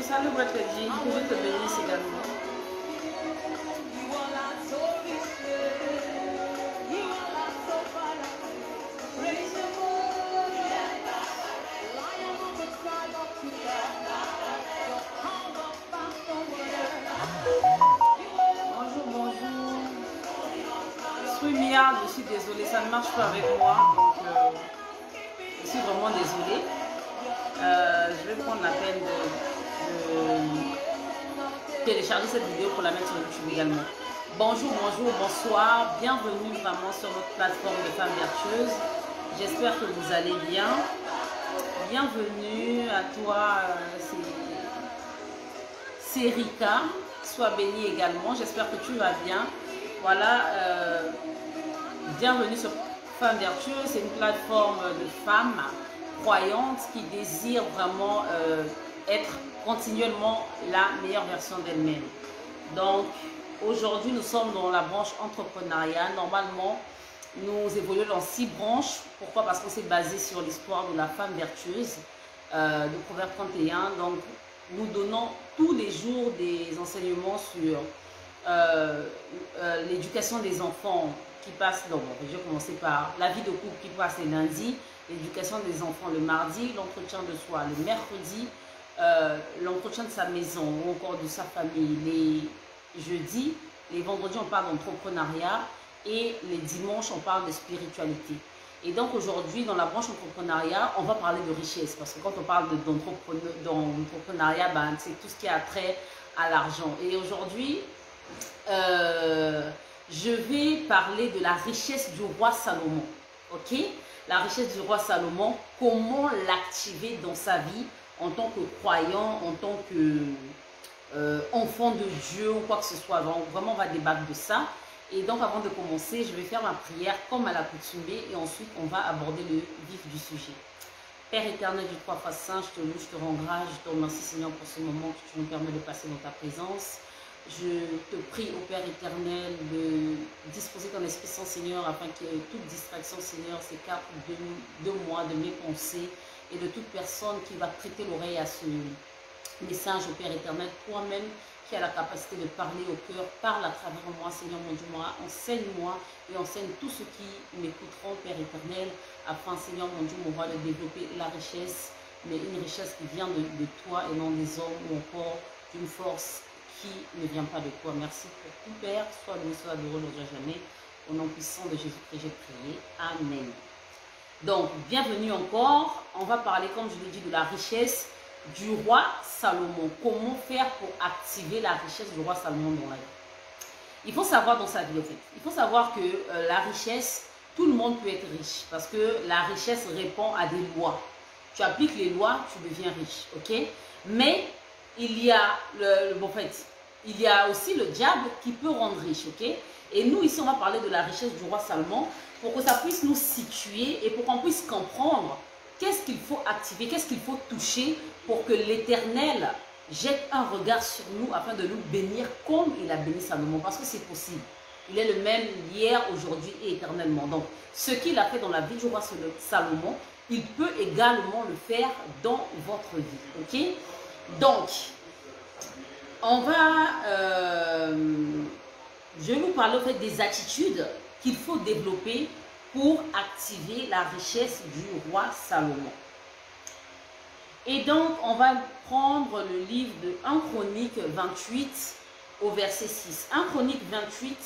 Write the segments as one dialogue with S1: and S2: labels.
S1: Salut votre Dieu, que je te bénisse également. Bonjour, bonjour. StreamYard, je suis désolée, ça ne marche pas avec moi, donc je suis vraiment désolée. Je vais prendre la peine de télécharger cette vidéo pour la mettre sur YouTube également. Bonjour, bonjour, bonsoir, bienvenue vraiment sur notre plateforme de femmes vertueuses. J'espère que vous allez bien. Bienvenue à toi, c'est Rika. Sois bénie également. J'espère que tu vas bien. Voilà, bienvenue sur Femmes Vertueuses. C'est une plateforme de femmes croyantes qui désirent vraiment être continuellement la meilleure version d'elle-même. Donc, aujourd'hui, nous sommes dans la branche entrepreneuriat. Normalement, nous évoluons dans 6 branches. Pourquoi? Parce qu'on s'est basé sur l'histoire de la femme vertueuse de Proverbe 31. Donc, nous donnons tous les jours des enseignements sur l'éducation des enfants qui passe. Donc, je vais commencer par la vie de couple qui passe les lundis, l'éducation des enfants le mardi, l'entretien de soi le mercredi, l'entretien de sa maison ou encore de sa famille les jeudis, les vendredis on parle d'entrepreneuriat et les dimanches on parle de spiritualité. Et donc aujourd'hui dans la branche entrepreneuriat on va parler de richesse parce que quand on parle d'entrepreneuriat, ben, c'est tout ce qui a trait à l'argent. Et aujourd'hui je vais parler de la richesse du roi Salomon. Ok, la richesse du roi Salomon, comment l'activer dans sa vie en tant que croyant, en tant que enfant de Dieu ou quoi que ce soit. Donc, vraiment, on va débattre de ça. Et donc, avant de commencer, je vais faire ma prière comme à l'accoutumée et ensuite, on va aborder le vif du sujet. Père éternel du 3 fois saint, je te loue, je te rends grâce, je te remercie Seigneur pour ce moment que tu nous permets de passer dans ta présence. Je te prie, au Père éternel, de disposer ton Esprit Saint, Seigneur, afin que toute distraction, Seigneur, s'écarte de moi, de mes pensées et de toute personne qui va prêter l'oreille à ce message, au Père éternel, toi-même qui as la capacité de parler au cœur, parle à travers moi, Seigneur mon Dieu, moi, enseigne-moi et enseigne tous ceux qui m'écouteront, Père éternel, afin, Seigneur mon Dieu, mon roi, de développer la richesse, mais une richesse qui vient de toi et non des hommes ou encore d'une force qui ne vient pas de toi. Merci pour tout, Père. Sois loué, sois adoré, n'oublie jamais. Au nom puissant de Jésus-Christ, j'ai prié. Amen. Donc, bienvenue encore. On va parler, comme je l'ai dit, de la richesse du roi Salomon. Comment faire pour activer la richesse du roi Salomon dans la vie? Il faut savoir dans sa vie, en fait. Il faut savoir que la richesse, tout le monde peut être riche. Parce que la richesse répond à des lois. Tu appliques les lois, tu deviens riche. Ok? Mais il y a, en fait, il y a aussi le diable qui peut rendre riche, ok? Et nous, ici, on va parler de la richesse du roi Salomon pour que ça puisse nous situer et pour qu'on puisse comprendre qu'est-ce qu'il faut activer, qu'est-ce qu'il faut toucher pour que l'Éternel jette un regard sur nous afin de nous bénir comme il a béni Salomon, parce que c'est possible. Il est le même hier, aujourd'hui et éternellement. Donc, ce qu'il a fait dans la vie du roi Salomon, il peut également le faire dans votre vie, ok? Donc, on va... je vais vous parler en fait des attitudes qu'il faut développer pour activer la richesse du roi Salomon. Et donc, on va prendre le livre de 1 Chronique 28 au verset 6. 1 Chronique 28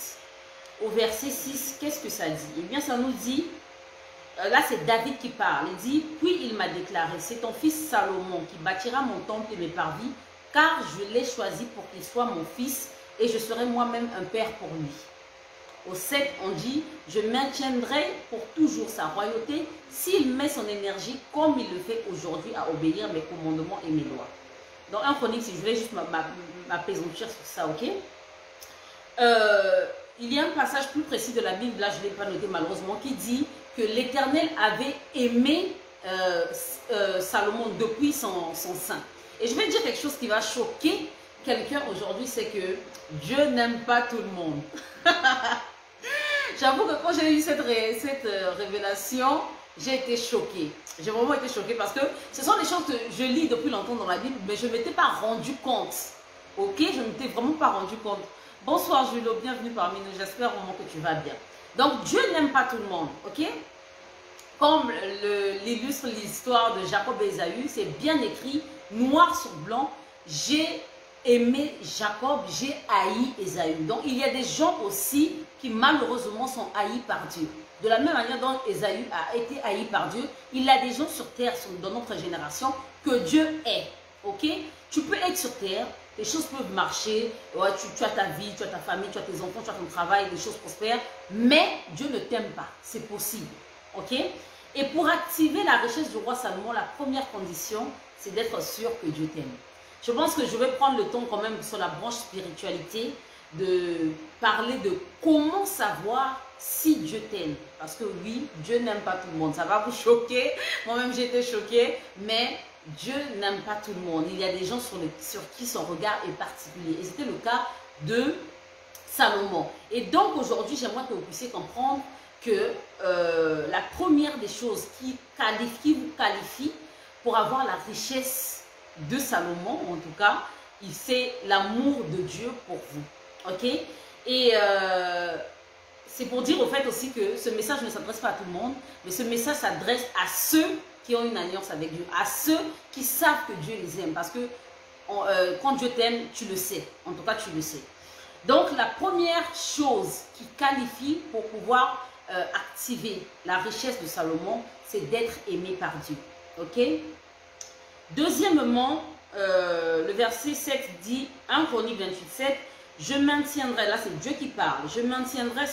S1: au verset 6, qu'est-ce que ça dit? Eh bien, ça nous dit, là c'est David qui parle, il dit, puis il m'a déclaré, c'est ton fils Salomon qui bâtira mon temple et mes parvis, car je l'ai choisi pour qu'il soit mon fils et je serai moi-même un père pour lui. Au 7, on dit, je maintiendrai pour toujours sa royauté s'il met son énergie comme il le fait aujourd'hui à obéir mes commandements et mes lois. Dans 1 Chronique, si je voulais juste m'apaisantir sur ça, ok? Il y a un passage plus précis de la Bible, là je ne l'ai pas noté malheureusement, qui dit que l'Éternel avait aimé Salomon depuis son sein. Et je vais dire quelque chose qui va choquer quelqu'un aujourd'hui, c'est que Dieu n'aime pas tout le monde. J'avoue que quand j'ai eu cette révélation, j'ai été choquée. J'ai vraiment été choquée parce que ce sont des choses que je lis depuis longtemps dans la Bible, mais je ne m'étais pas rendu compte. Ok, je ne m'étais vraiment pas rendu compte. Bonsoir Julio, bienvenue parmi nous, j'espère vraiment que tu vas bien. Donc Dieu n'aime pas tout le monde, ok? Comme l'illustre l'histoire de Jacob et Ésaü, c'est bien écrit, noir sur blanc, j'ai aimé Jacob, j'ai haï Ésaü. Donc il y a des gens aussi qui malheureusement sont haïs par Dieu. De la même manière dont Ésaü a été haï par Dieu, il y a des gens sur terre, dans notre génération, que Dieu est, ok? Tu peux être sur terre, les choses peuvent marcher, ouais, tu as ta vie, tu as ta famille, tu as tes enfants, tu as ton travail, les choses prospèrent, mais Dieu ne t'aime pas, c'est possible, ok? Et pour activer la richesse du roi Salomon, la première condition, c'est d'être sûr que Dieu t'aime. Je pense que je vais prendre le temps quand même sur la branche spiritualité de parler de comment savoir si Dieu t'aime. Parce que oui, Dieu n'aime pas tout le monde. Ça va vous choquer. Moi-même, j'ai été choquée. Mais Dieu n'aime pas tout le monde. Il y a des gens sur qui son regard est particulier. Et c'était le cas de Salomon. Et donc, aujourd'hui, j'aimerais que vous puissiez comprendre que la première des choses qui vous qualifie pour avoir la richesse de Salomon, en tout cas, c'est l'amour de Dieu pour vous. Ok? Et c'est pour dire au fait aussi que ce message ne s'adresse pas à tout le monde, mais ce message s'adresse à ceux qui ont une alliance avec Dieu, à ceux qui savent que Dieu les aime. Parce que quand Dieu t'aime, tu le sais. En tout cas, tu le sais. Donc, la première chose qui qualifie pour pouvoir activer la richesse de Salomon, c'est d'être aimé par Dieu. Ok? Deuxièmement, le verset 7 dit, 1 Chronique 28, 7, je maintiendrai, là c'est Dieu qui parle, je maintiendrai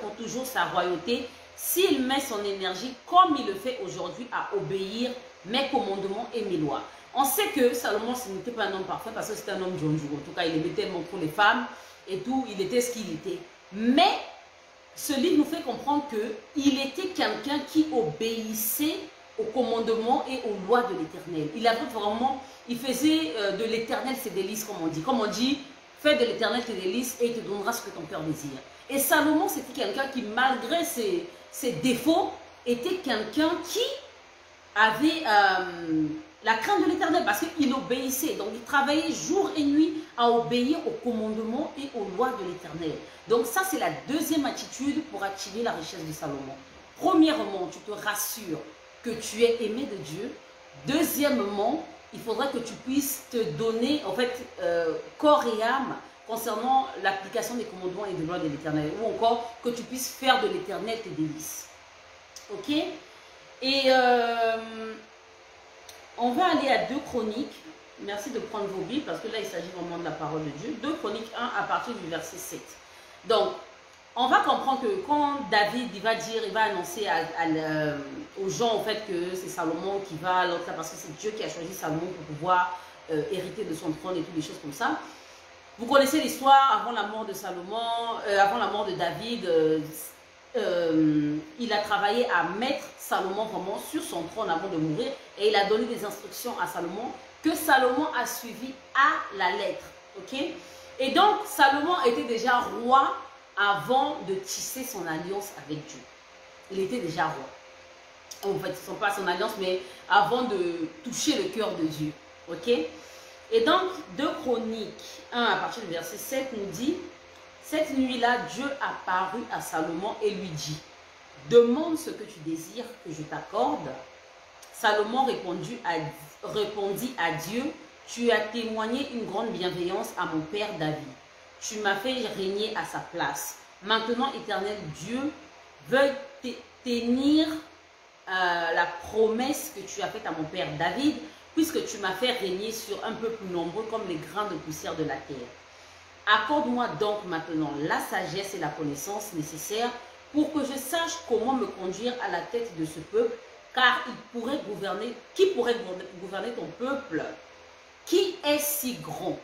S1: pour toujours sa royauté s'il met son énergie comme il le fait aujourd'hui à obéir mes commandements et mes lois. On sait que Salomon, ce n'était pas un homme parfait parce que c'était un homme John. En tout cas, il aimait tellement trop les femmes et tout, il était ce qu'il était. Mais ce livre nous fait comprendre qu'il était quelqu'un qui obéissait aux commandements et aux lois de l'Éternel. Il avait vraiment, il faisait de l'Éternel ses délices, comme on dit. Comme on dit, fais de l'Éternel tes délices et il te donnera ce que ton cœur désire. Et Salomon, c'était quelqu'un qui, malgré ses défauts, était quelqu'un qui avait la crainte de l'Éternel parce qu'il obéissait. Donc, il travaillait jour et nuit à obéir aux commandements et aux lois de l'Éternel. Donc, ça, c'est la deuxième attitude pour activer la richesse de Salomon. Premièrement, tu te rassures que tu es aimé de Dieu. Deuxièmement, il faudrait que tu puisses te donner, en fait, corps et âme concernant l'application des commandements et des lois de l'Éternel. Ou encore, que tu puisses faire de l'Éternel tes délices. Ok? Et on va aller à 2 Chroniques. Merci de prendre vos Bibles parce que là, il s'agit vraiment de la parole de Dieu. 2 Chroniques 1 à partir du verset 7. Donc, on va comprendre que quand David il va annoncer aux gens en fait que c'est Salomon qui va parce que c'est Dieu qui a choisi Salomon pour pouvoir hériter de son trône et toutes les choses comme ça. Vous connaissez l'histoire, avant la mort de Salomon, avant la mort de David, il a travaillé à mettre Salomon vraiment sur son trône avant de mourir. Et il a donné des instructions à Salomon que Salomon a suivi à la lettre. Ok? Et donc, Salomon était déjà roi avant de tisser son alliance avec Dieu. Il était déjà roi. En fait, ce n'est pas son alliance, mais avant de toucher le cœur de Dieu. Ok? Et donc, 2 Chroniques 1 à partir du verset 7 nous dit: cette nuit-là, Dieu apparut à Salomon et lui dit: demande ce que tu désires que je t'accorde. Salomon répondit à Dieu: tu as témoigné une grande bienveillance à mon père David. Tu m'as fait régner à sa place. Maintenant, Éternel Dieu, veuille tenir la promesse que tu as faite à mon père David, puisque tu m'as fait régner sur un peuple nombreux comme les grains de poussière de la terre. Accorde-moi donc maintenant la sagesse et la connaissance nécessaires pour que je sache comment me conduire à la tête de ce peuple, car qui pourrait gouverner ton peuple? Qui est si grand?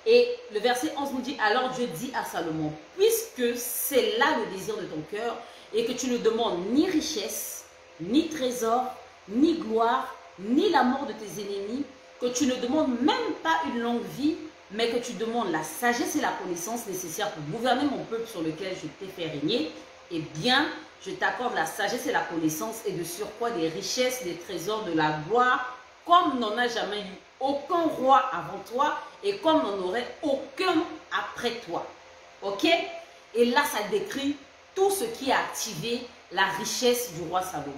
S1: Et le verset 11 nous dit: alors Dieu dit à Salomon, puisque c'est là le désir de ton cœur, et que tu ne demandes ni richesse, ni trésor, ni gloire, ni la mort de tes ennemis, que tu ne demandes même pas une longue vie, mais que tu demandes la sagesse et la connaissance nécessaires pour gouverner mon peuple sur lequel je t'ai fait régner, eh bien, je t'accorde la sagesse et la connaissance, et de surcroît des richesses, des trésors, de la gloire, comme n'en a jamais eu aucun roi avant toi, et comme n'en aurait aucun après toi. Ok? Et là, ça décrit tout ce qui a activé la richesse du roi Salomon.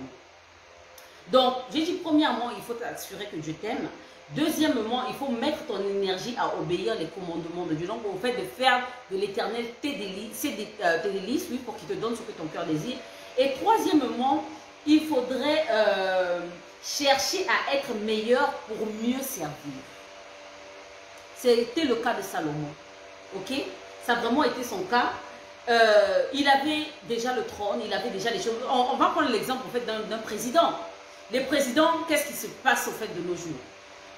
S1: Donc, j'ai dit, premièrement, il faut t'assurer que Dieu t'aime. Deuxièmement, il faut mettre ton énergie à obéir les commandements de Dieu. Donc, au fait de faire de l'Éternel tes délices, oui, pour qu'il te donne ce que ton cœur désire. Et troisièmement, il faudrait chercher à être meilleur pour mieux servir. C'était le cas de Salomon. Ok? Ça a vraiment été son cas. Il avait déjà le trône, il avait déjà les choses. On va prendre l'exemple en fait, d'un président. Les présidents, qu'est-ce qui se passe au fait de nos jours?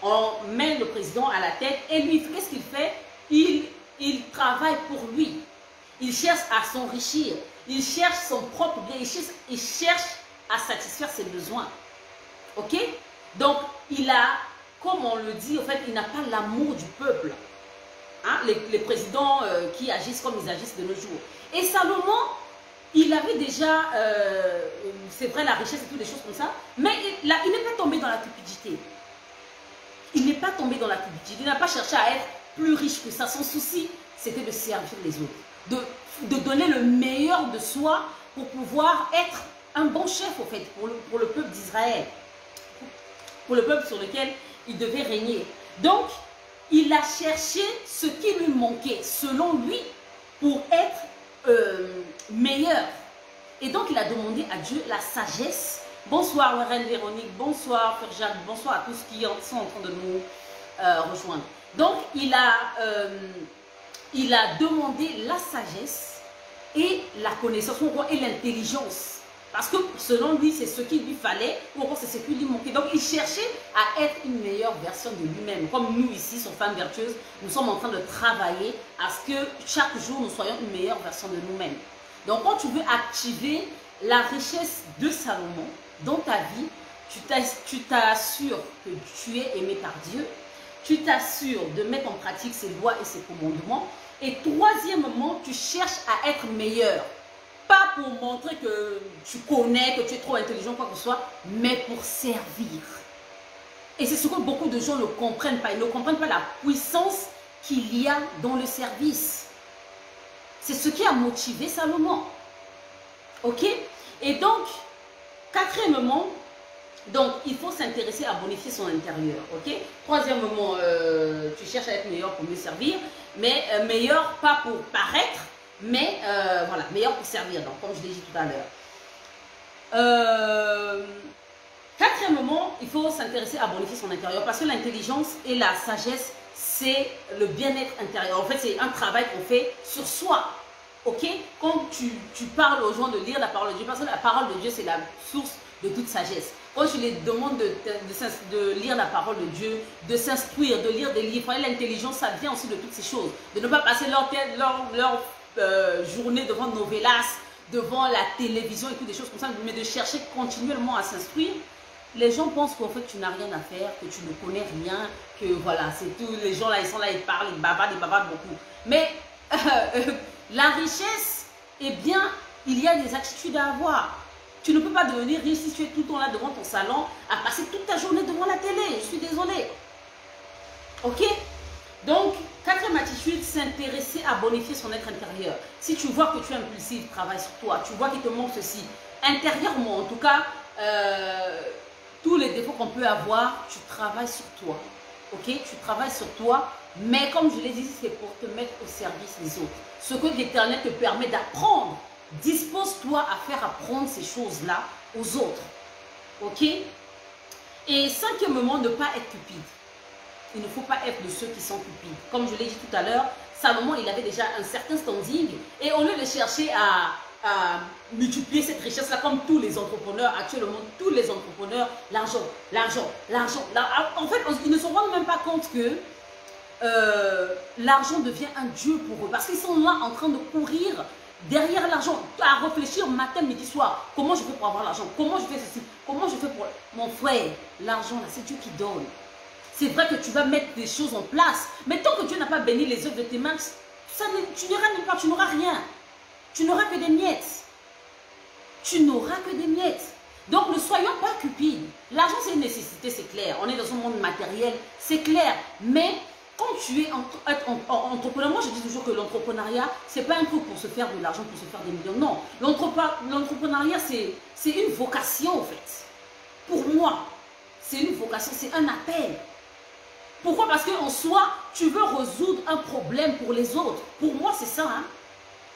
S1: On met le président à la tête et lui, qu'est-ce qu'il fait? Il travaille pour lui. Il cherche à s'enrichir. Il cherche son propre bien. Il cherche à satisfaire ses besoins. Ok? Donc, il a, comme on le dit, en fait, il n'a pas l'amour du peuple. Hein? Les présidents qui agissent comme ils agissent de nos jours. Et Salomon, il avait déjà, c'est vrai, la richesse et toutes les choses comme ça, mais il n'est pas tombé dans la cupidité. Il n'est pas tombé dans la cupidité. Il n'a pas cherché à être plus riche que ça. Son souci, c'était de servir les autres. De donner le meilleur de soi pour pouvoir être un bon chef, au fait, pour le peuple d'Israël. Pour le peuple sur lequel il devait régner. Donc, il a cherché ce qui lui manquait, selon lui, pour être meilleur. Et donc, il a demandé à Dieu la sagesse. Bonsoir, Reine Véronique. Bonsoir, Frère Jacques. Bonsoir à tous qui sont en train de nous rejoindre. Donc, il a demandé la sagesse et la connaissance, et l'intelligence. Parce que selon lui, c'est ce qu'il lui fallait, ou encore c'est ce qui lui manquait. Donc, il cherchait à être une meilleure version de lui-même. Comme nous ici, sur Femmes Vertueuses, nous sommes en train de travailler à ce que chaque jour, nous soyons une meilleure version de nous-mêmes. Donc, quand tu veux activer la richesse de Salomon dans ta vie, tu t'assures que tu es aimé par Dieu, tu t'assures de mettre en pratique ses lois et ses commandements, et troisièmement, tu cherches à être meilleur. Pas pour montrer que tu connais, que tu es trop intelligent, quoi que ce soit, mais pour servir. Et c'est ce que beaucoup de gens ne comprennent pas. Ils ne comprennent pas la puissance qu'il y a dans le service. C'est ce qui a motivé Salomon. Ok? Et donc, quatrièmement, donc, il faut s'intéresser à bonifier son intérieur. Ok? Troisièmement, tu cherches à être meilleur pour mieux servir, mais meilleur pas pour paraître, mais voilà, meilleur pour servir, donc, comme je l'ai dit tout à l'heure. Quatrièmement, il faut s'intéresser à bonifier son intérieur, parce que l'intelligence et la sagesse, c'est le bien-être intérieur. En fait, c'est un travail qu'on fait sur soi. Ok? Quand tu parles aux gens de lire la parole de Dieu, parce que la parole de Dieu, c'est la source de toute sagesse. quand je les demande de lire la parole de Dieu, de s'instruire, de lire des livres, l'intelligence, ça vient aussi de toutes ces choses. De ne pas passer leur journée devant novelas, devant la télévision et toutes des choses comme ça, mais de chercher continuellement à s'instruire. Les gens pensent qu'en fait tu n'as rien à faire, que tu ne connais rien, que voilà, c'est tout. Les gens là, ils sont là, ils parlent, ils bavardent beaucoup. Mais la richesse, eh bien, il y a des attitudes à avoir. Tu ne peux pas devenir riche si tu es tout le temps là devant ton salon, à passer toute ta journée devant la télé. Je suis désolée. Ok? Donc, quatrième attitude, s'intéresser à bonifier son être intérieur. Si tu vois que tu es impulsif, travaille sur toi. Tu vois qu'il te manque ceci. Intérieurement, en tout cas, tous les défauts qu'on peut avoir, tu travailles sur toi. Ok? Tu travailles sur toi. Mais comme je l'ai dit, c'est pour te mettre au service des autres. Ce que l'Éternel te permet d'apprendre, dispose-toi à faire apprendre ces choses-là aux autres. Ok? Et cinquièmement, ne pas être cupide. Il ne faut pas être de ceux qui sont cupides. Comme je l'ai dit tout à l'heure, Salomon, il avait déjà un certain standing. Et au lieu de chercher à multiplier cette richesse-là, comme tous les entrepreneurs, actuellement, tous les entrepreneurs, l'argent, l'argent, l'argent. En fait, ils ne se rendent même pas compte que l'argent devient un dieu pour eux. Parce qu'ils sont là en train de courir derrière l'argent, à réfléchir matin, midi, soir. Comment je fais pour avoir l'argent? Comment je fais ceci? Comment je fais pour... Mon frère, l'argent, là, c'est Dieu qui donne. C'est vrai que tu vas mettre des choses en place. Mais tant que Dieu n'a pas béni les œuvres de tes mains, tu n'iras nulle part, tu n'auras rien. Tu n'auras que des miettes. Tu n'auras que des miettes. Donc ne soyons pas cupides. L'argent, c'est une nécessité, c'est clair. On est dans un monde matériel, c'est clair. Mais quand tu es entrepreneur, moi je dis toujours que l'entrepreneuriat, ce n'est pas un truc pour se faire de l'argent, pour se faire des millions. Non, l'entrepreneuriat, c'est une vocation en fait. Pour moi, c'est une vocation, c'est un appel. Pourquoi? Parce qu'en soi, tu veux résoudre un problème pour les autres. Pour moi, c'est ça. Hein?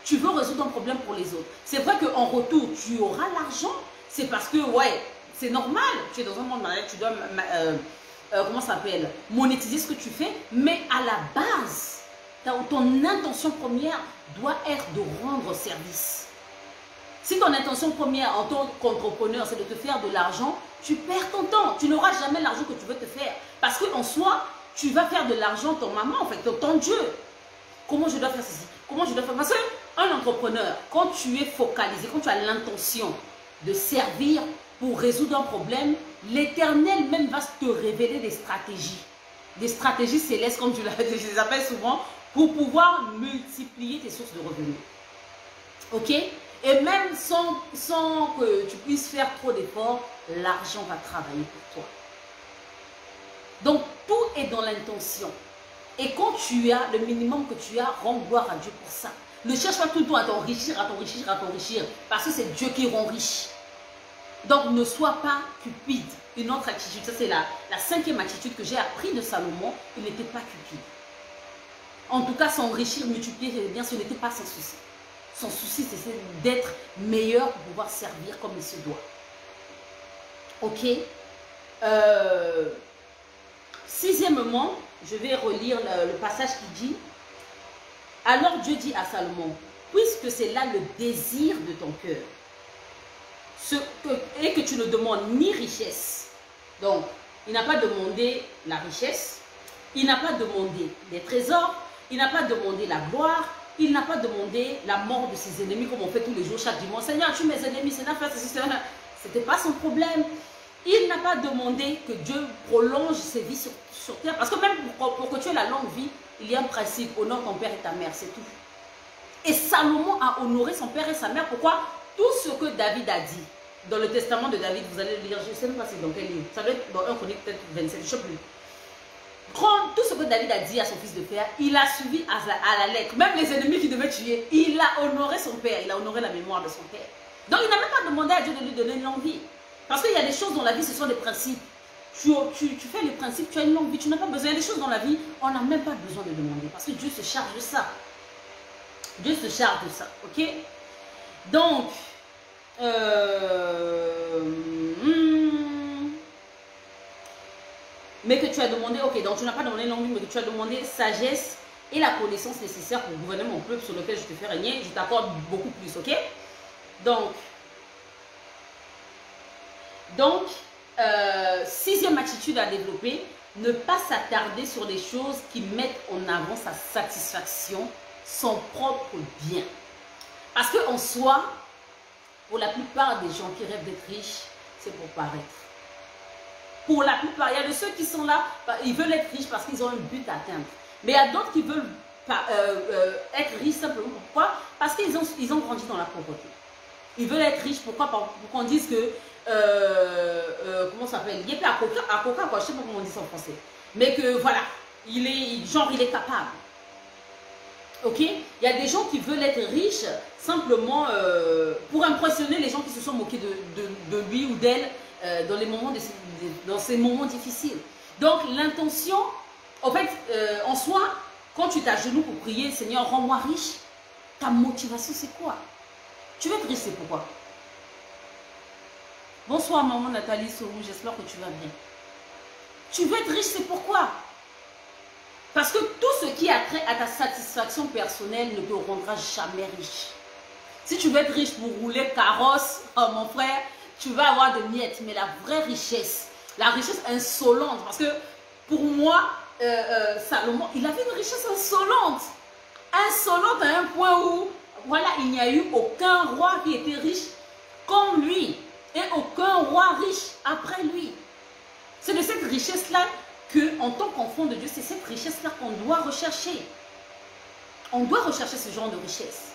S1: Tu veux résoudre un problème pour les autres. C'est vrai qu'en retour, tu auras l'argent. C'est parce que, ouais, c'est normal. Tu es dans un monde matériel, tu dois... comment ça s'appelle, monétiser ce que tu fais, mais à la base, ton intention première doit être de rendre service. Si ton intention première en tant qu'entrepreneur, c'est de te faire de l'argent, tu perds ton temps. Tu n'auras jamais l'argent que tu veux te faire. Parce qu'en soi, tu vas faire de l'argent ton maman, en fait, ton Dieu. Comment je dois faire ceci? Comment je dois faire? Parce qu'un entrepreneur, quand tu es focalisé, quand tu as l'intention de servir pour résoudre un problème, l'Éternel même va te révéler des stratégies célestes, comme je les appelle souvent, pour pouvoir multiplier tes sources de revenus. Ok? Et même sans que tu puisses faire trop d'efforts, l'argent va travailler pour toi. Donc, tout est dans l'intention. Et quand tu as le minimum que tu as, rends gloire à Dieu pour ça. Ne cherche pas tout le temps à t'enrichir, parce que c'est Dieu qui rend riche. Donc, ne sois pas cupide. Une autre attitude, ça c'est la cinquième attitude que j'ai appris de Salomon, il n'était pas cupide. En tout cas, s'enrichir, multiplier ses biens, ce n'était pas son souci. Son souci, c'est d'être meilleur pour pouvoir servir comme il se doit. Ok? Sixièmement, je vais relire le passage qui dit: alors Dieu dit à Salomon, puisque c'est là le désir de ton cœur, et que tu ne demandes ni richesse. Donc, il n'a pas demandé la richesse, il n'a pas demandé des trésors, il n'a pas demandé la gloire, il n'a pas demandé la mort de ses ennemis comme on fait tous les jours, chaque dimanche. Seigneur, tue mes ennemis, Seigneur, fais ceci, Seigneur. Ce n'était pas son problème. Il n'a pas demandé que Dieu prolonge ses vies sur terre. Parce que même pour que tu aies la longue vie, il y a un principe: honore ton père et ta mère, c'est tout. Et Salomon a honoré son père et sa mère. Pourquoi? Tout ce que David a dit dans le testament de David, vous allez le lire, je ne sais même pas c'est dans quel livre, ça doit être dans 1 Chronique peut-être 27, je ne sais plus. Tout ce que David a dit à son fils de faire, il a suivi à la lettre. Même les ennemis qui devaient tuer, il a honoré son père, il a honoré la mémoire de son père. Donc il n'a même pas demandé à Dieu de lui donner une longue vie. Parce qu'il y a des choses dans la vie, ce sont des principes. Tu fais les principes, tu as une longue vie, tu n'as pas besoin. Il y a des choses dans la vie, on n'a même pas besoin de demander. Parce que Dieu se charge de ça. Dieu se charge de ça, ok? Donc, mais que tu as demandé, ok, donc tu n'as pas demandé une longue vie, mais que tu as demandé sagesse et la connaissance nécessaire pour gouverner mon peuple sur lequel je te fais régner, je t'accorde beaucoup plus, ok? Donc, sixième attitude à développer, ne pas s'attarder sur des choses qui mettent en avant sa satisfaction, son propre bien. Parce qu'en soi, pour la plupart des gens qui rêvent d'être riches, c'est pour paraître. Pour la plupart, il y a de ceux qui sont là, ils veulent être riches parce qu'ils ont un but à atteindre. Mais il y a d'autres qui veulent être riches simplement. Pourquoi? Parce qu'ils ont grandi dans la pauvreté. Ils veulent être riches, pourquoi? Pour qu'on dise que, comment ça s'appelle? Il est à coca, quoi, je ne sais pas comment on dit ça en français. Mais que voilà, il est capable. Ok? Il y a des gens qui veulent être riches simplement pour impressionner les gens qui se sont moqués de lui ou d'elle dans ces moments difficiles. Donc l'intention, en fait, en soi, quand tu t'agenouilles pour prier, Seigneur, rends-moi riche, ta motivation c'est quoi? Tu veux être riche, c'est pourquoi? Bonsoir maman Nathalie Sorou, j'espère que tu vas bien. Tu veux être riche, c'est pourquoi? Parce que tout ce qui a trait à ta satisfaction personnelle ne te rendra jamais riche. Si tu veux être riche pour rouler carrosse, oh mon frère, tu vas avoir de miettes. Mais la vraie richesse, la richesse insolente, parce que pour moi, Salomon, il avait une richesse insolente. Insolente à un point où, voilà, il n'y a eu aucun roi qui était riche comme lui. Et aucun roi riche après lui. C'est de cette richesse-là que, en tant qu'enfant de Dieu, c'est cette richesse-là qu'on doit rechercher. On doit rechercher ce genre de richesse.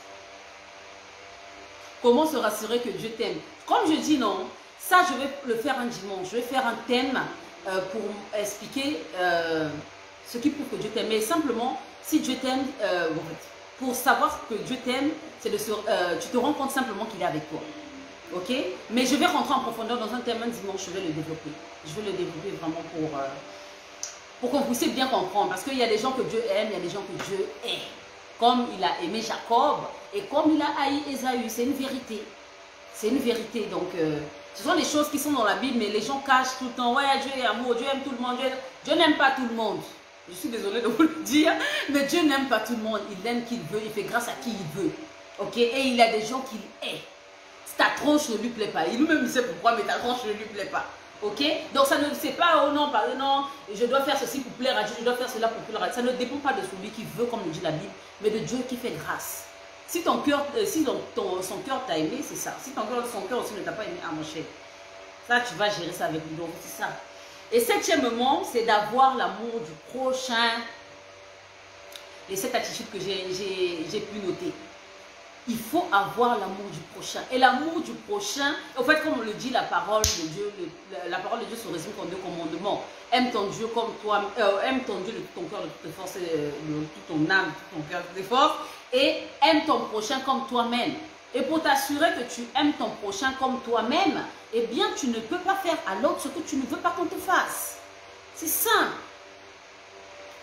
S1: Comment se rassurer que Dieu t'aime? Comme je dis non, ça je vais le faire un dimanche. Je vais faire un thème pour expliquer ce qui prouve que Dieu t'aime. Mais simplement, si Dieu t'aime, pour savoir que Dieu t'aime, c'est tu te rends compte simplement qu'il est avec toi. Ok? Mais je vais rentrer en profondeur dans un thème un dimanche, je vais le développer. Je vais le développer vraiment pour qu'on puisse bien comprendre. Parce qu'il y a des gens que Dieu aime, il y a des gens que Dieu hait. Comme il a aimé Jacob et comme il a haï Ésaü. C'est une vérité. C'est une vérité. Donc, ce sont des choses qui sont dans la Bible, mais les gens cachent tout le temps. Ouais, Dieu est amour, Dieu aime tout le monde. Dieu n'aime pas tout le monde. Je suis désolée de vous le dire, mais Dieu n'aime pas tout le monde. Il aime qui il veut, il fait grâce à qui il veut. Ok? Et il y a des gens qu'il hait. Ta tronche ne lui plaît pas. Il lui-même sait pourquoi, mais ta tronche ne lui plaît pas. Ok? Donc ça ne c'est pas, oh non, non, je dois faire ceci pour plaire à Dieu, je dois faire cela pour plaire à Dieu. Ça ne dépend pas de celui qui veut, comme le dit la Bible, mais de Dieu qui fait grâce. Si ton cœur, son cœur t'a aimé, c'est ça. Si son cœur aussi ne t'a pas aimé, ah mon cher, ça tu vas gérer ça avec lui. Donc c'est ça. Et septièmement, c'est d'avoir l'amour du prochain. Et cette attitude que j'ai pu noter. Il faut avoir l'amour du prochain. Et l'amour du prochain, en fait, comme on le dit, la parole de Dieu, la parole de Dieu se résume en deux commandements. Aime ton Dieu comme toi, aime ton Dieu de tout ton cœur, de toute tes forces, de toute ton âme, de tout ton cœur, de toutes tes forces. Et aime ton prochain comme toi-même. Et pour t'assurer que tu aimes ton prochain comme toi-même, eh bien, tu ne peux pas faire à l'autre ce que tu ne veux pas qu'on te fasse. C'est simple.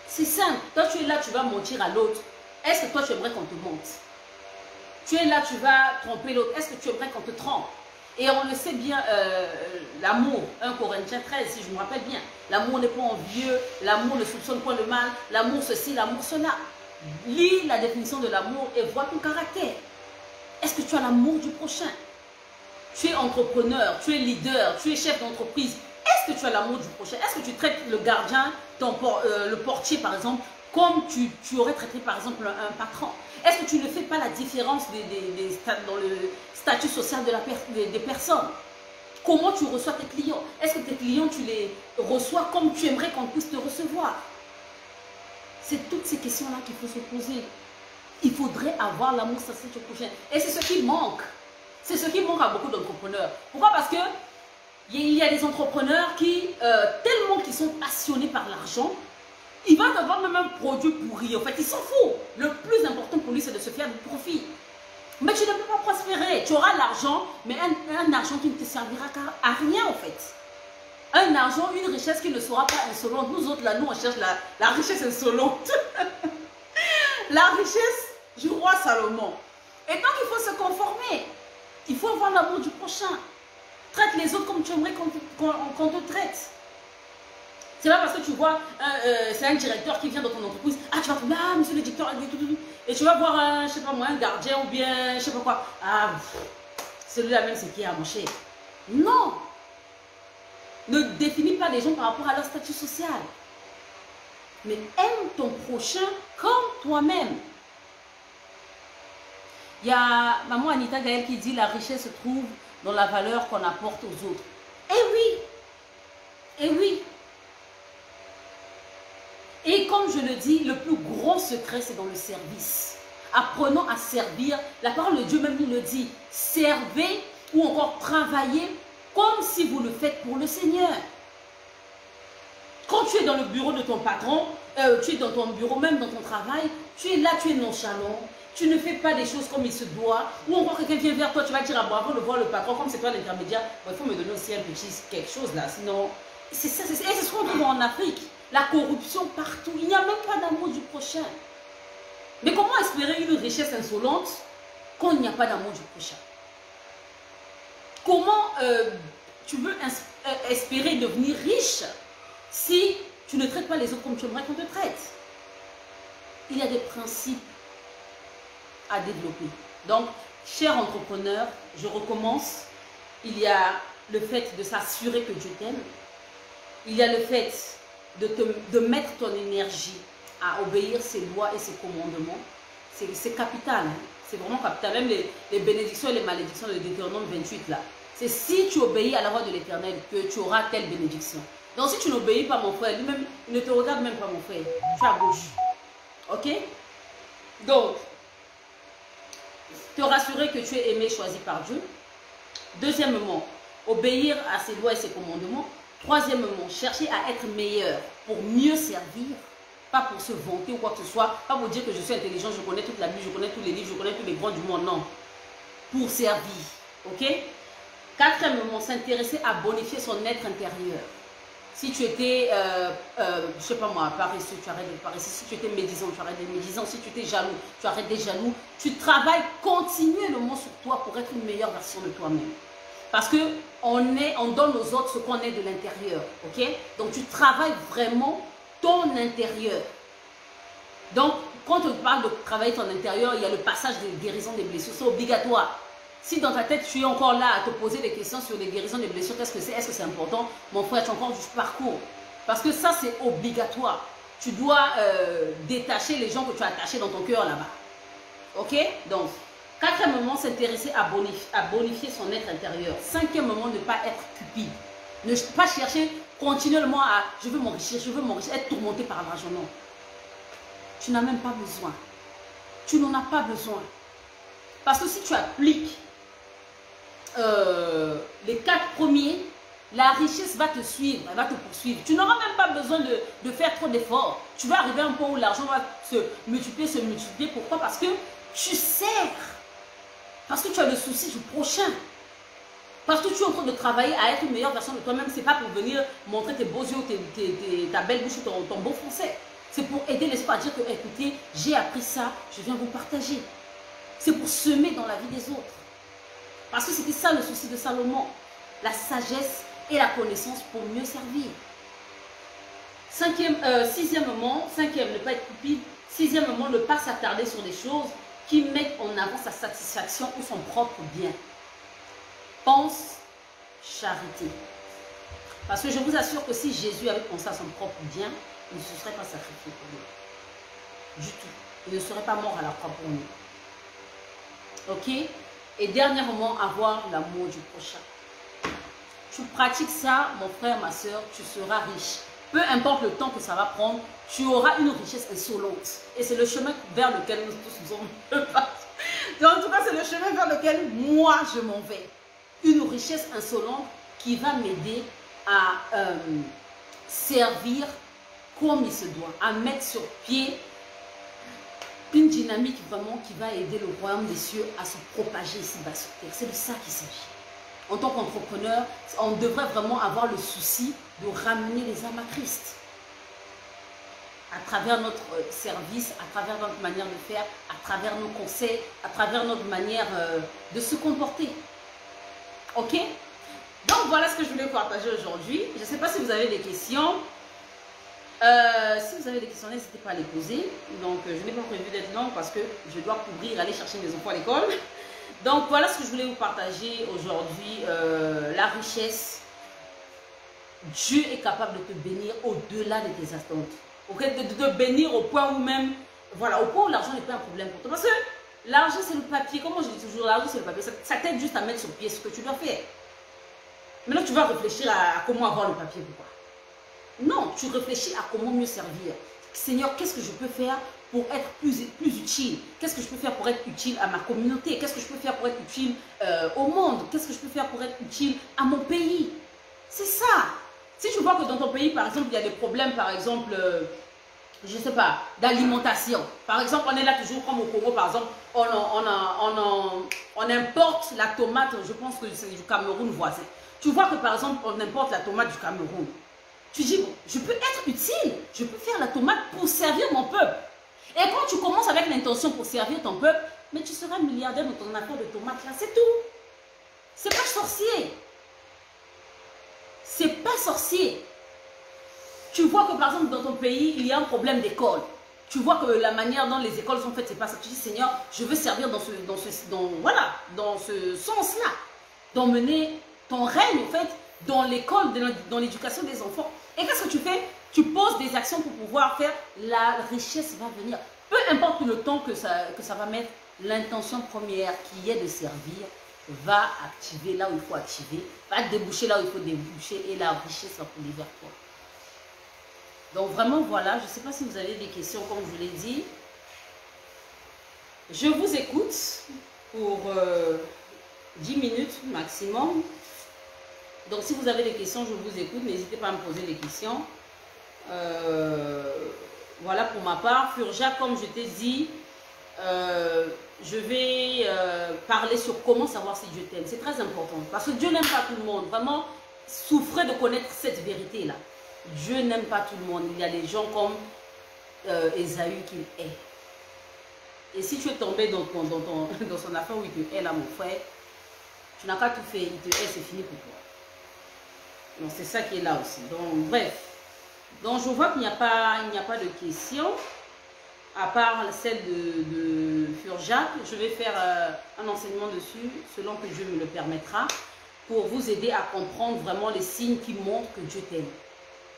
S1: C'est simple. Toi, tu es là, tu vas mentir à l'autre. Est-ce que toi, tu aimerais qu'on te mente? Tu es là, tu vas tromper l'autre. Est-ce que tu aimerais qu'on te trompe? Et on le sait bien, l'amour, 1 Corinthiens 13, si je me rappelle bien. L'amour n'est pas envieux, l'amour ne soupçonne point le mal, l'amour ceci, l'amour cela. Lis la définition de l'amour et vois ton caractère. Est-ce que tu as l'amour du prochain? Tu es entrepreneur, tu es leader, tu es chef d'entreprise. Est-ce que tu as l'amour du prochain? Est-ce que tu traites le gardien, le portier par exemple, comme tu aurais traité par exemple un patron? Est-ce que tu ne fais pas la différence dans le statut social des personnes? Comment tu reçois tes clients? Est-ce que tes clients, tu les reçois comme tu aimerais qu'on puisse te recevoir? C'est toutes ces questions-là qu'il faut se poser. Il faudrait avoir l'amour sincère du prochain. Et c'est ce qui manque. C'est ce qui manque à beaucoup d'entrepreneurs. Pourquoi? Parce que il y a des entrepreneurs qui, tellement qu'ils sont passionnés par l'argent, il va te vendre même un produit pourri. En fait, il s'en fout. Le plus important pour lui, c'est de se faire du profit. Mais tu ne peux pas prospérer. Tu auras l'argent, mais un argent qui ne te servira à rien, en fait. Un argent, une richesse qui ne sera pas insolente. Nous autres, là, nous, on cherche la richesse insolente. La richesse du roi Salomon. Et donc, il faut se conformer. Il faut avoir l'amour du prochain. Traite les autres comme tu aimerais qu'on te traite. C'est pas parce que tu vois, c'est un directeur qui vient dans ton entreprise, ah tu vas trouver, ah monsieur le directeur, et tu vas voir, je sais pas moi, un gardien ou bien, je sais pas quoi, ah celui-là même c'est qui a mon cher. Non. Ne définis pas les gens par rapport à leur statut social. Mais aime ton prochain comme toi-même. Il y a maman Anita Gaël qui dit la richesse se trouve dans la valeur qu'on apporte aux autres. Eh oui! Eh oui! Et comme je le dis, le plus grand secret, c'est dans le service. Apprenons à servir. La parole de Dieu même nous le dit. Servez ou encore travaillez comme si vous le faites pour le Seigneur. Quand tu es dans le bureau de ton patron, tu es dans ton bureau, même dans ton travail, tu es là, tu es nonchalant, tu ne fais pas des choses comme il se doit, ou encore quelqu'un vient vers toi, tu vas dire ah, bon, avant de voir le patron, comme c'est toi l'intermédiaire, bon, il faut me donner aussi un petit quelque chose là, sinon, c'est ça, c'est ce qu'on trouve en Afrique, la corruption partout, il n'y a même pas d'amour du prochain. Mais comment espérer une richesse insolente quand il n'y a pas d'amour du prochain? Comment tu veux espérer devenir riche si tu ne traites pas les autres comme tu aimerais qu'on te traite? Il y a des principes à développer. Donc, chers entrepreneurs, je recommence. Il y a le fait de s'assurer que Dieu t'aime. Il y a le fait de mettre ton énergie à obéir ses lois et ses commandements. C'est capital. Hein? C'est vraiment capital. Même les bénédictions et les malédictions de Deutéronome 28, là. C'est si tu obéis à la voix de l'Éternel que tu auras telle bénédiction. Donc, si tu n'obéis pas, mon frère, lui-même, il ne te regarde même pas, mon frère. Tu es à gauche. Ok? Donc, te rassurer que tu es aimé, choisi par Dieu. Deuxièmement, obéir à ses lois et ses commandements. Troisièmement, chercher à être meilleur pour mieux servir. Pas pour se vanter ou quoi que ce soit. Pas pour dire que je suis intelligent, je connais toute la Bible, je connais tous les livres, je connais tous les grands du monde. Non. Pour servir. Ok? Quatrièmement, s'intéresser à bonifier son être intérieur. Si tu étais, je ne sais pas moi, paresseux, tu arrêtes d'être paresseux. Si tu étais médisant, tu arrêtes d'être médisant. Si tu étais jaloux, tu arrêtes d'être jaloux. Tu travailles continuellement sur toi pour être une meilleure version de toi-même. Parce qu'on donne aux autres ce qu'on est de l'intérieur. Ok? Donc tu travailles vraiment ton intérieur. Donc, quand on parle de travailler ton intérieur, il y a le passage de guérison des blessures. C'est obligatoire. Si dans ta tête, tu es encore là à te poser des questions sur les guérisons des blessures, qu'est-ce que c'est? Est-ce que c'est important? Mon frère, tu as encore du parcours. Parce que ça, c'est obligatoire. Tu dois détacher les gens que tu as attachés dans ton cœur là-bas. Ok? Donc, quatrièmement, s'intéresser à bonifier son être intérieur. Cinquièmement, ne pas être cupide. Ne pas chercher continuellement à « je veux m'enrichir, être tourmenté par l'argent. » Non. Tu n'as même pas besoin. Tu n'en as pas besoin. Parce que si tu appliques les 4 premiers, la richesse va te suivre, elle va te poursuivre. Tu n'auras même pas besoin de faire trop d'efforts. Tu vas arriver à un point où l'argent va se multiplier. Pourquoi? Parce que tu sers. Parce que tu as le souci du prochain. Parce que tu es en train de travailler à être une meilleure version de toi-même. Ce n'est pas pour venir montrer tes beaux yeux, ta belle bouche ou ton beau français. C'est pour aider l'espoir à dire que, écoutez, j'ai appris ça, je viens vous partager. C'est pour semer dans la vie des autres. Parce que c'était ça le souci de Salomon. La sagesse et la connaissance pour mieux servir. Sixièmement, ne pas être cupide. Sixièmement, ne pas s'attarder sur des choses qui mettent en avant sa satisfaction ou son propre bien. Pense charité. Parce que je vous assure que si Jésus avait pensé à son propre bien, il ne se serait pas sacrifié pour nous. Du tout. Il ne serait pas mort à la croix pour nous. Ok? Et dernièrement, avoir l'amour du prochain. Tu pratiques ça, mon frère, ma soeur, tu seras riche. Peu importe le temps que ça va prendre, tu auras une richesse insolente. Et c'est le chemin vers lequel nous tous nous sommes. En tout cas, c'est le chemin vers lequel moi, je m'en vais. Une richesse insolente qui va m'aider à servir comme il se doit, à mettre sur pied une dynamique vraiment qui va aider le royaume des cieux à se propager ici-bas sur terre. C'est de ça qu'il s'agit. En tant qu'entrepreneur, on devrait vraiment avoir le souci de ramener les âmes à Christ. À travers notre service, à travers notre manière de faire, à travers nos conseils, à travers notre manière de se comporter. Ok? Donc voilà ce que je voulais partager aujourd'hui. Je ne sais pas si vous avez des questions. Si vous avez des questions, n'hésitez pas à les poser. Donc je n'ai pas prévu d'être longue parce que je dois courir, aller chercher mes enfants à l'école. Donc voilà ce que je voulais vous partager aujourd'hui. La richesse Dieu est capable de te bénir au-delà de tes attentes. Okay? De te bénir au point où même, voilà, au point où l'argent n'est pas un problème pour toi. Parce que l'argent, c'est le papier. Comme moi, je dis toujours, l'argent, c'est le papier. Ça t'aide juste à mettre sur pied ce que tu dois faire. Maintenant, tu vas réfléchir à comment avoir le papier. Pourquoi? Non, tu réfléchis à comment mieux servir. Seigneur, qu'est-ce que je peux faire pour être plus utile? Qu'est-ce que je peux faire pour être utile à ma communauté? Qu'est-ce que je peux faire pour être utile au monde? Qu'est-ce que je peux faire pour être utile à mon pays? C'est ça. Si tu vois que dans ton pays, par exemple, il y a des problèmes, par exemple, je ne sais pas, d'alimentation. Par exemple, on est là toujours comme au Congo, par exemple, on importe la tomate, je pense que c'est du Cameroun voisin. Tu vois que par exemple, on importe la tomate du Cameroun. Tu dis, bon, je peux être utile, je peux faire la tomate pour servir mon peuple. Et quand tu commences avec l'intention pour servir ton peuple, mais tu seras milliardaire dans ton affaire de tomates là, c'est tout. C'est pas sorcier. C'est pas sorcier. Tu vois que par exemple dans ton pays, il y a un problème d'école. Tu vois que la manière dont les écoles sont faites, c'est pas ça. Tu dis, Seigneur, je veux servir dans ce sens-là. D'emmener ton règne, en fait, dans l'école, dans l'éducation des enfants. Et qu'est-ce que tu fais? Tu poses des actions pour pouvoir faire. La richesse va venir. Peu importe le temps que ça va mettre, l'intention première qui est de servir va activer là où il faut activer, va déboucher là où il faut déboucher et la richesse va couler vers toi. Donc vraiment, voilà, je ne sais pas si vous avez des questions, comme je vous l'ai dit. Je vous écoute pour 10 minutes maximum. Donc si vous avez des questions, je vous écoute. N'hésitez pas à me poser des questions. Voilà pour ma part. Furja, comme je t'ai dit, je vais parler sur comment savoir si Dieu t'aime. C'est très important. Parce que Dieu n'aime pas tout le monde. Vraiment, souffrez de connaître cette vérité-là. Dieu n'aime pas tout le monde. Il y a des gens comme Ésaü qu'il hait. Et si tu es tombé dans son affaire où il te hait là, mon frère, tu n'as pas tout fait. Il te hait, c'est fini pour toi. Donc c'est ça qui est là aussi. Donc bref. Donc je vois qu'il n'y a pas de questions. À part celle de Furja. Je vais faire un enseignement dessus, selon que Dieu me le permettra, pour vous aider à comprendre vraiment les signes qui montrent que Dieu t'aime.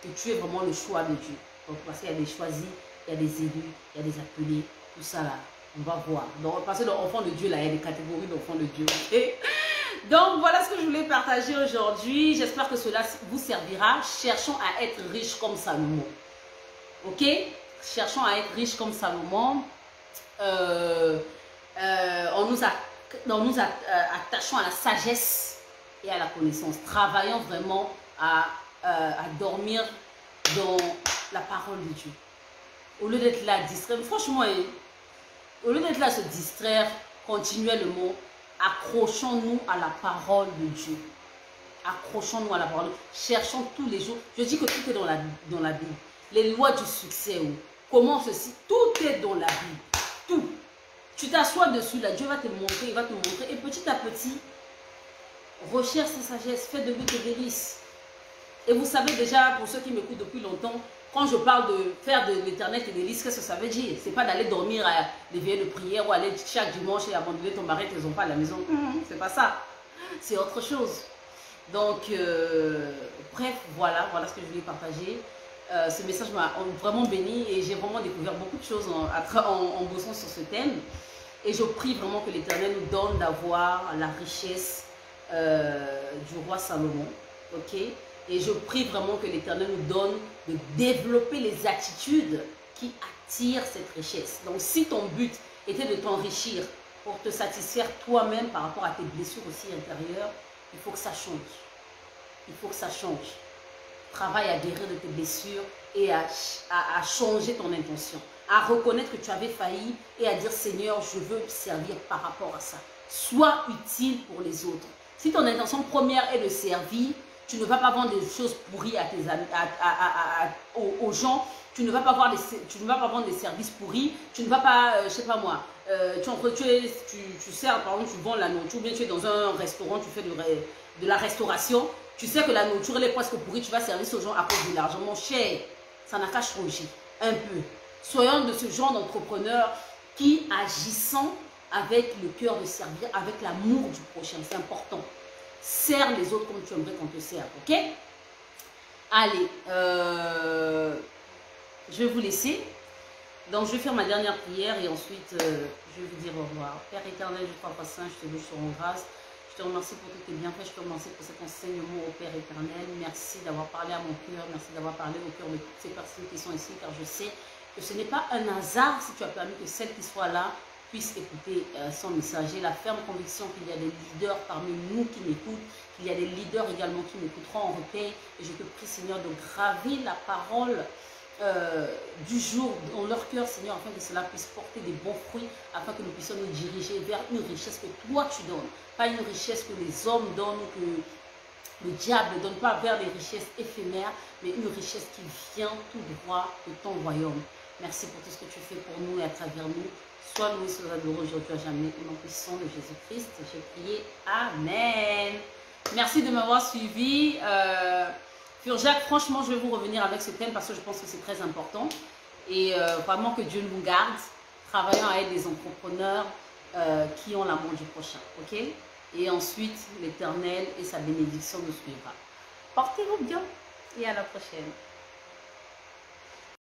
S1: Que tu es vraiment le choix de Dieu. Donc, parce qu'il y a des choisis, il y a des élus, il y a des appelés, tout ça là, on va voir. Donc, parce que dans l'enfant de Dieu, là, il y a des catégories d'enfants de Dieu. Okay? Donc, voilà ce que je voulais partager aujourd'hui. J'espère que cela vous servira. Cherchons à être riches comme Salomon. Ok? Cherchons à être riches comme Salomon. En nous attachant à la sagesse et à la connaissance. Travaillons vraiment à dormir dans la parole de Dieu. Au lieu d'être là distrait, franchement, au lieu d'être là à se distraire continuellement, accrochons-nous à la parole de Dieu. Accrochons-nous à la parole. Cherchons tous les jours. Je dis que tout est dans la Bible. Les lois du succès, comment ceci, tout est dans la Bible. Tout. Tu t'assois dessus, là, Dieu va te montrer, il va te montrer. Et petit à petit, recherche sa sagesse, fais de lui tes délices. Et vous savez déjà, pour ceux qui m'écoutent depuis longtemps, quand je parle de faire de l'éternel tes délices, qu'est-ce que ça veut dire? C'est pas d'aller dormir à des veillées de prière ou aller chaque dimanche et abandonner ton mari et tes enfants à la maison. C'est pas ça. C'est autre chose. Donc, bref, voilà ce que je voulais partager. Ce message m'a vraiment béni et j'ai vraiment découvert beaucoup de choses en bossant sur ce thème. Et je prie vraiment que l'Éternel nous donne d'avoir la richesse du roi Salomon. Ok? Et je prie vraiment que l'Éternel nous donne de développer les attitudes qui attirent cette richesse. Donc si ton but était de t'enrichir pour te satisfaire toi-même par rapport à tes blessures aussi intérieures, il faut que ça change. Il faut que ça change. Travaille à guérir de tes blessures et à changer ton intention. À reconnaître que tu avais failli et à dire Seigneur, je veux servir par rapport à ça. Sois utile pour les autres. Si ton intention première est de servir, tu ne vas pas vendre des choses pourries à tes amis, aux gens. Tu ne vas pas vendre des services pourris. Tu ne vas pas, je sais pas moi, tu sers, par exemple, tu vends la nourriture, ou bien tu es dans un restaurant, tu fais de la restauration. Tu sais que la nourriture, elle est presque pourrie, tu vas servir aux gens à cause de l'argent. Mon cher, ça n'a qu'à changer un peu. Soyons de ce genre d'entrepreneurs qui, agissant avec le cœur de servir, avec l'amour du prochain, c'est important. Sers les autres comme tu aimerais qu'on te serve, ok? Allez, je vais vous laisser. Donc, je vais faire ma dernière prière et ensuite, je vais vous dire au revoir. Père éternel, je crois pas saint, je te loue, je te rends grâce. Je te remercie pour tous tes bienfaits, je te remercie pour cet enseignement au Père éternel. Merci d'avoir parlé à mon cœur, merci d'avoir parlé au cœur de toutes ces personnes qui sont ici, car je sais que ce n'est pas un hasard si tu as permis que celles qui soient là puissent écouter son message. J'ai la ferme conviction qu'il y a des leaders parmi nous qui m'écoutent, qu'il y a des leaders également qui m'écouteront en replay. Et je te prie, Seigneur, de graver la parole du jour dans leur cœur, Seigneur, afin que cela puisse porter des bons fruits, afin que nous puissions nous diriger vers une richesse que toi tu donnes, pas une richesse que les hommes donnent, que le diable ne donne pas, vers des richesses éphémères, mais une richesse qui vient tout droit de ton royaume. Merci pour tout ce que tu fais pour nous et à travers nous. Sois loué, sois adoré aujourd'hui à jamais, au nom puissant de Jésus-Christ. J'ai prié. Amen. Merci de m'avoir suivi. Jacques, franchement, je vais vous revenir avec ce thème parce que je pense que c'est très important. Et vraiment que Dieu nous garde, travaillant à être des entrepreneurs qui ont l'amour du prochain. Ok? Et ensuite, l'Éternel et sa bénédiction nous suivra. Portez-vous bien et à la prochaine.